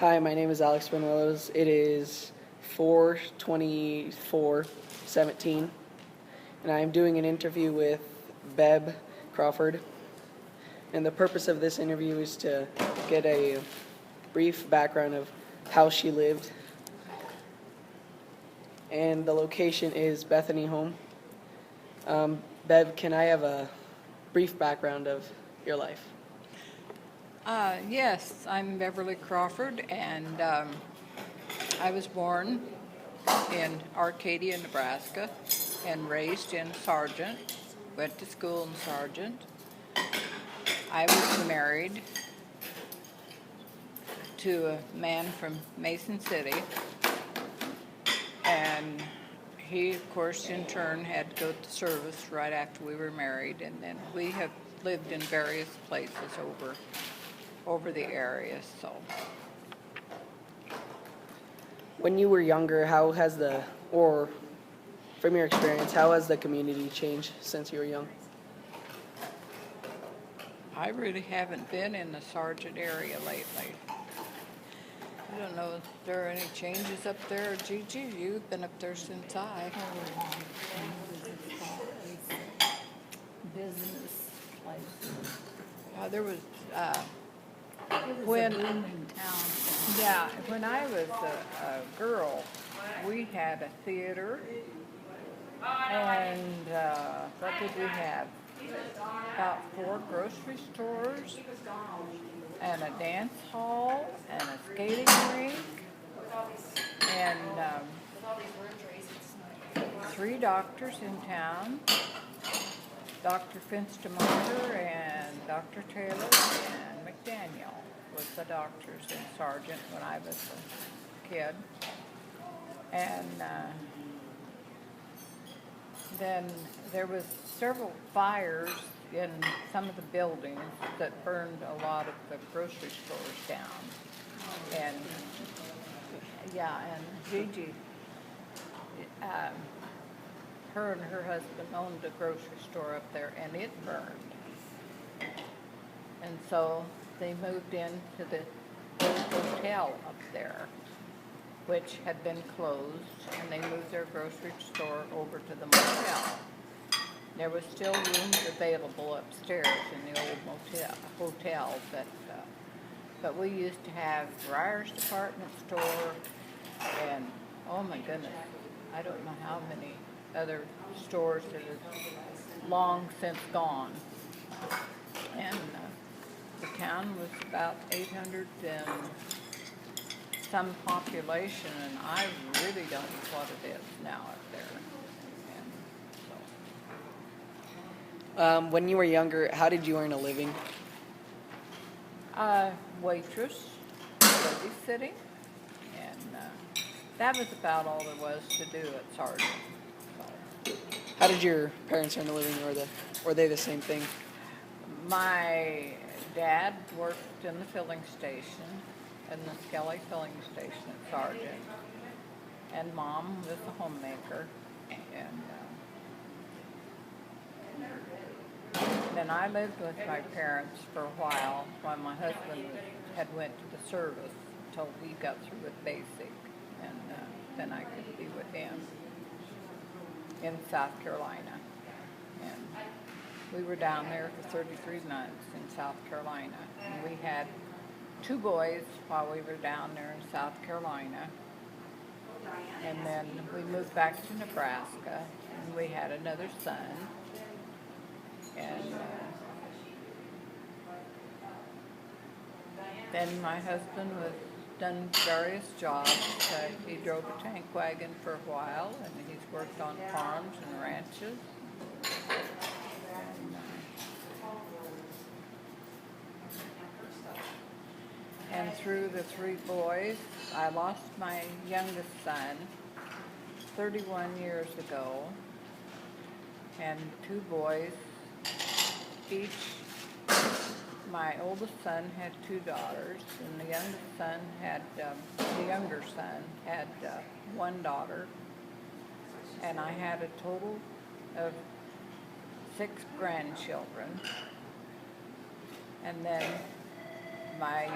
Hi, my name is Alex Benuelos. It is 4/24/17, and I am doing an interview with Beb Crawford. And the purpose of this interview is to get a brief background of how she lived. And the location is Bethany Home. Beb, can I have a brief background of your life? Yes, I'm Beverly Crawford, and I was born in Arcadia, Nebraska, and raised in Sargent. Went to school in Sargent. I was married to a man from Mason City, and he, of course, in turn had to go to service right after we were married, and then we have lived in various places over the area. So When you were younger, from your experience, how has the community changed since you were young? I really haven't been in the Sargent area lately. I don't know if there are any changes up there. Gigi, you've been up there since I. Business place. There was It was when a booming town. yeah, when I was a girl, we had a theater, and what did we have? About 4 grocery stores, and a dance hall, and a skating rink, and 3 doctors in town. Dr. Finstermeyer and Dr. Taylor and McDaniel was the doctors in Sargent when I was a kid. And then there was several fires in some of the buildings that burned a lot of the grocery stores down. And yeah, and Gigi, her and her husband owned a grocery store up there, and it burned. And so they moved into the old hotel up there, which had been closed, and they moved their grocery store over to the motel. There was still rooms available upstairs in the old hotel, but we used to have Breyer's department store, and oh my goodness, I don't know how many other stores that are long since gone. And the town was about 800 and some population, and I really don't know what it is now up there. And so, When you were younger, how did you earn a living? waitress, babysitting, and that was about all there was to do at Sargent. So, How did your parents earn a living, or they the same thing? my dad worked in the filling station, in the Skelly filling station at Sargent, and Mom was a homemaker, and then I lived with my parents for a while my husband had went to the service until we got through with basic, and then I could be with him in South Carolina. And we were down there for 33 months in South Carolina. And we had 2 boys while we were down there in South Carolina. And then we moved back to Nebraska, and we had another son. And then my husband was done various jobs. He drove a tank wagon for a while, and he's worked on farms and ranches. And through the 3 boys, I lost my youngest son 31 years ago, and 2 boys each. My oldest son had 2 daughters, and the younger son had 1 daughter, and I had a total of 6 grandchildren. And then my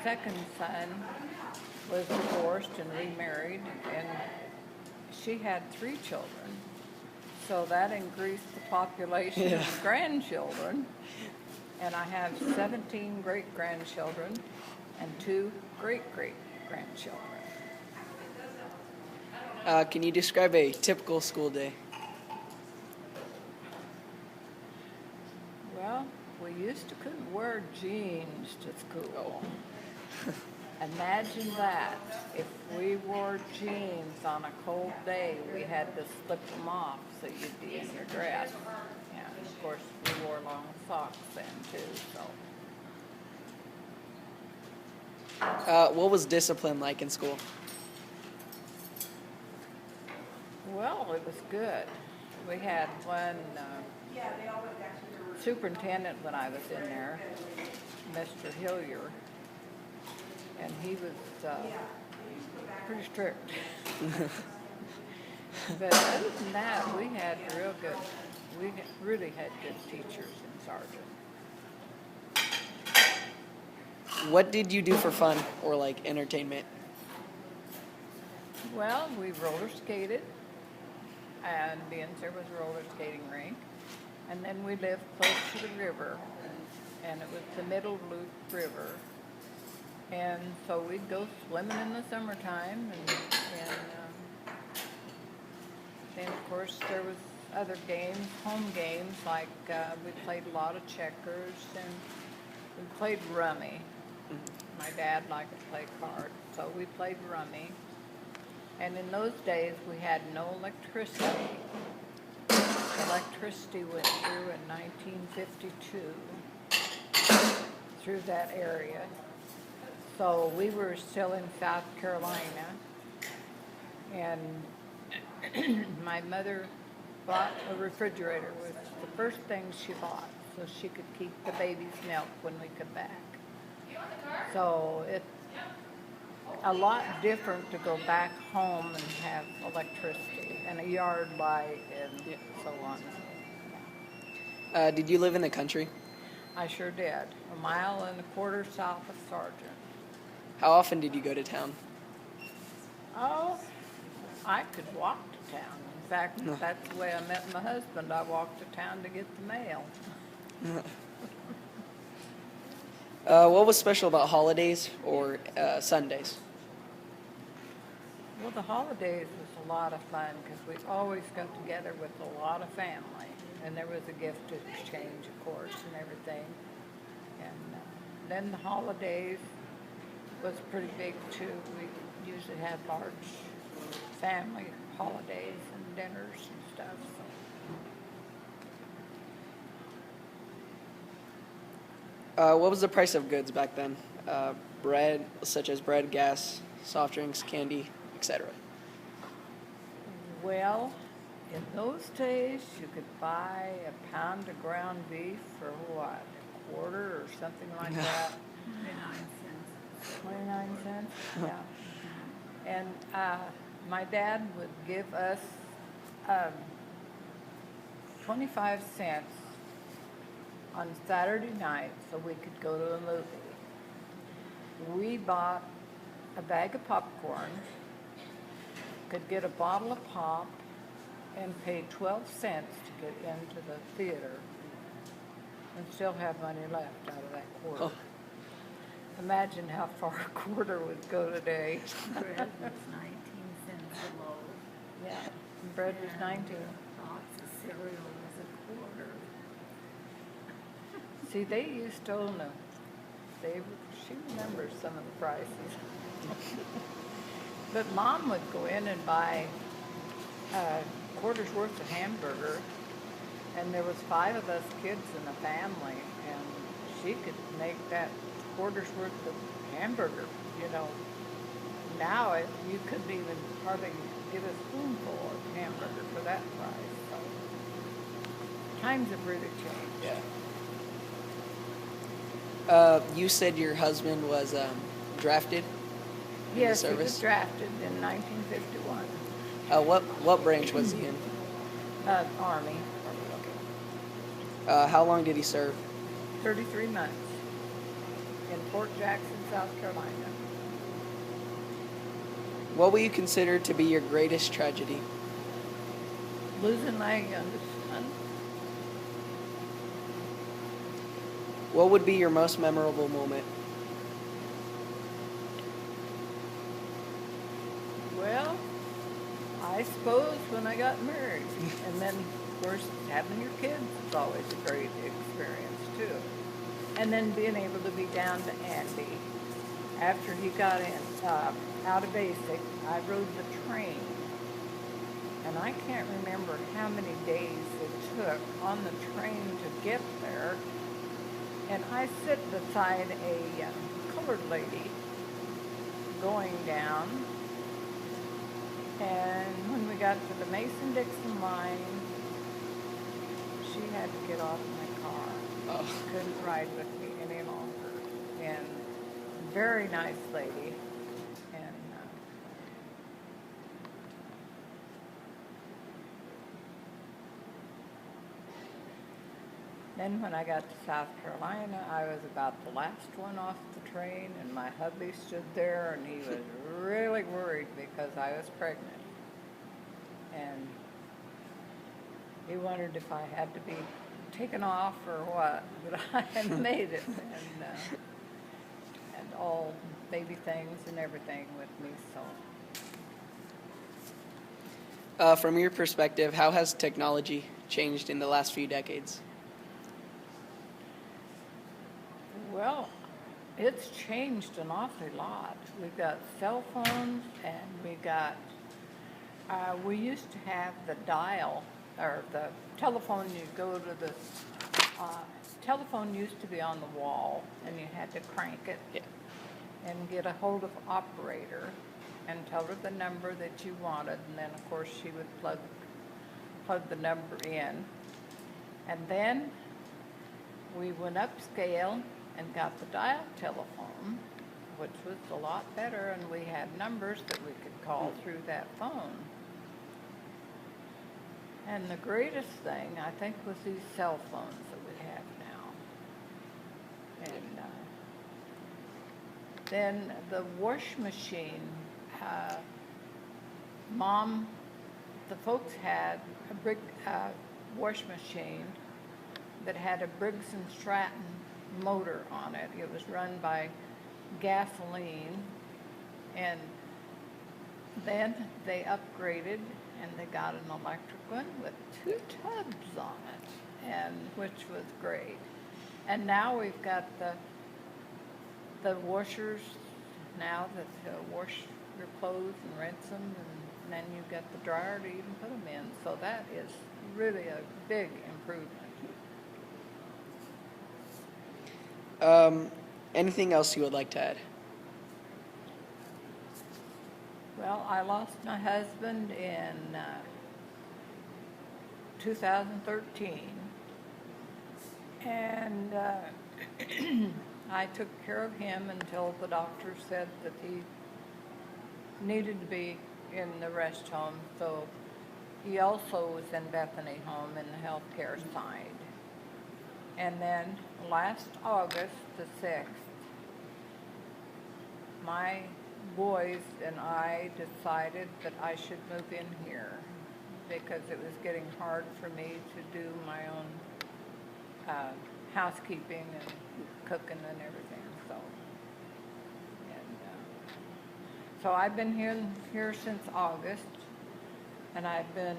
second son was divorced and remarried, and she had 3 children. So that increased the population Yeah. of grandchildren. And I have 17 great-grandchildren and 2 great-great-grandchildren. Can you describe a typical school day? Well, we couldn't wear jeans to school. Imagine that. If we wore jeans on a cold day, we had to slip them off so you'd be in your dress. And of course, we wore long socks then too, so. What was discipline like in school? Well, it was good. We had one superintendent when I was in there, Mr. Hillier, and he was pretty strict. But other than that, we really had good teachers and sergeants. What did you do for fun or like entertainment? Well, we roller skated, and there was a roller skating rink. And then we lived close to the river, and it was the Middle Loop River. And so we'd go swimming in the summertime, and then of course there was other games, home games, like we played a lot of checkers, and we played rummy. My dad liked to play cards, so we played rummy. And in those days we had no electricity. Electricity went through in 1952 through that area. So we were still in South Carolina, and my mother bought a refrigerator. It was the first thing she bought, so she could keep the baby's milk when we come back. So it's a lot different to go back home and have electricity and a yard light and so on. Did you live in the country? I sure did. 1.25 miles south of Sargent. How often did you go to town? Oh, I could walk to town. In fact, that's the way I met my husband. I walked to town to get the mail. What was special about holidays or Sundays? Well, the holidays was a lot of fun because we always got together with a lot of family. And there was a gift exchange, of course, and everything. And then the holidays was pretty big, too. We usually had large family holidays and dinners and stuff. So. What was the price of goods back then? Bread, such as bread, gas, soft drinks, candy, etc. Well, in those days, you could buy a pound of ground beef for what, a quarter or something like that? 29 cents? Yeah. And my dad would give us 25 cents on Saturday night so we could go to a movie. We bought a bag of popcorn, could get a bottle of pop, and pay 12 cents to get into the theater and still have money left out of that quarter. Oh. Imagine how far a quarter would go today. Bread was 19 cents a loaf. Yeah, and bread was 19. A box of cereal was a quarter. See, they used to own them. She remembers some of the prices. But Mom would go in and buy a quarter's worth of hamburger, and there was 5 of us kids in the family, and she could make that quarter's worth of hamburger, you know. Now you couldn't even hardly get a spoonful of hamburger for that price. So times have really changed. Yeah. You said your husband was drafted in the Yes, he service? was drafted in 1951. What branch was he in? Army, How long did he serve? 33 months in Fort Jackson, South Carolina. What will you consider to be your greatest tragedy? Losing my youngest son. What would be your most memorable moment? Well, I suppose when I got married. And then, of course, having your kids is always a great experience, too. And then being able to be down to Andy. After he got out of basic, I rode the train. And I can't remember how many days it took on the train to get there. And I sit beside a colored lady going down. And when we got to the Mason-Dixon line, she had to get off my car. Oh. She couldn't ride with me any longer. And very nice lady. And then when I got to South Carolina, I was about the last one off the train, and my hubby stood there, and he was really worried because I was pregnant. And he wondered if I had to be taken off or what, but I had made it, and all baby things and everything with me, so. From your perspective, how has technology changed in the last few decades? Well, it's changed an awfully lot. We've got cell phones, and we used to have the dial, or the telephone. You go to the telephone used to be on the wall, and you had to crank it and get a hold of operator and tell her the number that you wanted, and then of course she would plug the number in. And then we went upscale and got the dial telephone, which was a lot better, and we had numbers that we could call through that phone. And the greatest thing, I think, was these cell phones that we have now. And then the wash machine, the folks had a big wash machine that had a Briggs and Stratton motor on it. It was run by gasoline, and then they upgraded and they got an electric one with 2 tubs on it, and which was great. And now we've got the washers now that wash your clothes and rinse them, and then you've got the dryer to even put them in. So that is really a big improvement. Anything else you would like to add? Well, I lost my husband in 2013, and I took care of him until the doctor said that he needed to be in the rest home. So he also was in Bethany Home in the healthcare side. And then last August the 6th, my boys and I decided that I should move in here because it was getting hard for me to do my own housekeeping and cooking and everything. So I've been here since August, and I've been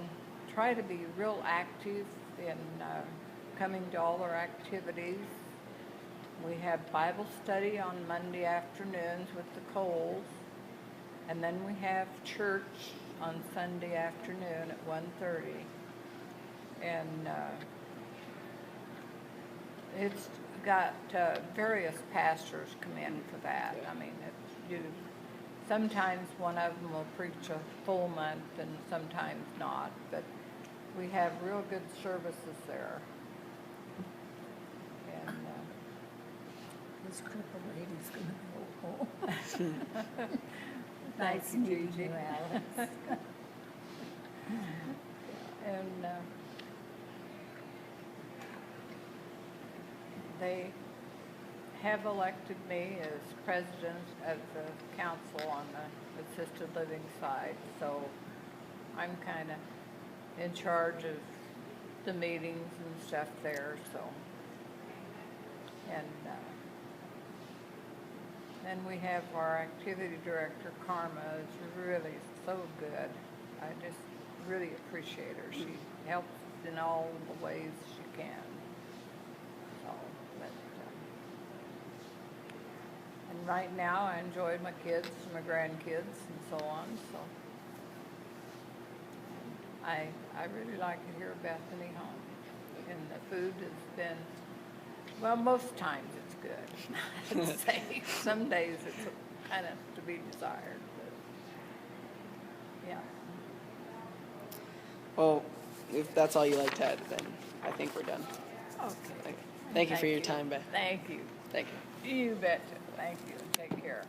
trying to be real active in coming to all our activities. We have Bible study on Monday afternoons with the Coles, and then we have church on Sunday afternoon at 1:30. And it's got various pastors come in for that. I mean, sometimes one of them will preach a full month and sometimes not, but we have real good services there. And This crippled lady's gonna go home. Nice meeting you, Alex. and they have elected me as president of the council on the assisted living side, so I'm kind of in charge of the meetings and stuff there, so. And then we have our activity director, Karma, is really so good. I just really appreciate her. She helps in all the ways she can. So, but, and right now I enjoy my kids, my grandkids, and so on. So, I really like it here at Bethany Home, and the food has been, well, most times it's good. I'd say some days it's kind of to be desired, but yeah. Well, if that's all you like to add, then I think we're done. Okay. Thank you for your time, Beth. Thank you. Thank you. You betcha. Thank you. Take care.